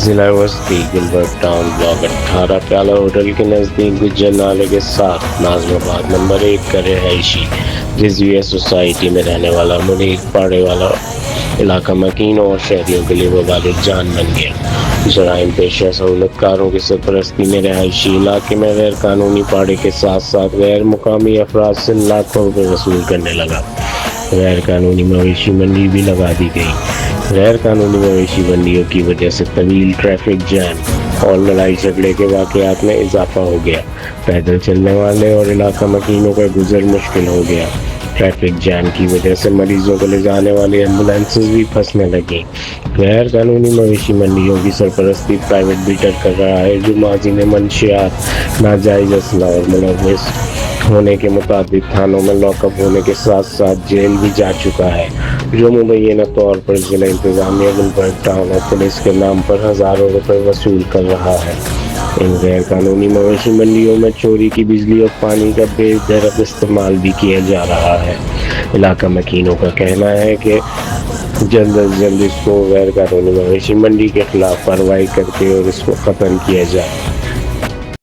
ضلع وسطی Gilbert town block 18 پیالہ ہوٹل کے نزدیک گجر نالے کے ساتھ ناظم آباد نمبر 1 کا رہائشی رضویہ سوسائٹی میں رہنے والا منیب پاڑے والا علاقہ مکین اور شہریوں کے لیے وبال جان بن گیا۔ جرائم پیشہ سہولت کاروں کی سرپرستی میں رہائشی علاقے میں غیر قانونی پاڑے کے ساتھ ساتھ غیر مقامی افراد سے لاکھوں روپے وصول کرنے لگا۔ غیر قانونی مویشی منڈی بھی لگا دی گئی۔ غیر قانونی مویشی منڈیوں کی وجہ سے طویل ٹریفک جام اور لڑائی جھگڑے کے واقعات میں اضافہ ہو گیا۔ پیدل چلنے والے اور علاقہ مکینوں کا گزر مشکل ہو گیا۔ ٹریفک جام کی وجہ سے مریضوں کو لے جانے والی ایمبولینسز بھی پھنسنے لگیں۔ غیر قانونی مویشی منڈیوں کی سرپرستی پرائیویٹ بیٹر کر رہا ہے جو ماضی میں منشیات، ناجائز اسلحہ اور ملوث ہونے کے متعدد تھانوں میں لاک اپ ہونے کے ساتھ ساتھ جیل بھی جا چکا ہے، جو مبینہ طور پر ضلع انتظامیہ گلبرٹ ٹاؤن اور پولیس کے نام پر ہزاروں روپے وصول کر رہا ہے۔ ان غیر قانونی مویشی منڈیوں میں چوری کی بجلی اور پانی کا بے دریغ استعمال بھی کیا جا رہا ہے۔ علاقہ مکینوں کا کہنا ہے کہ جلد از جلد اس کو غیر قانونی مویشی منڈی کے خلاف کارروائی کر کے اور اس کو ختم کیا جائے۔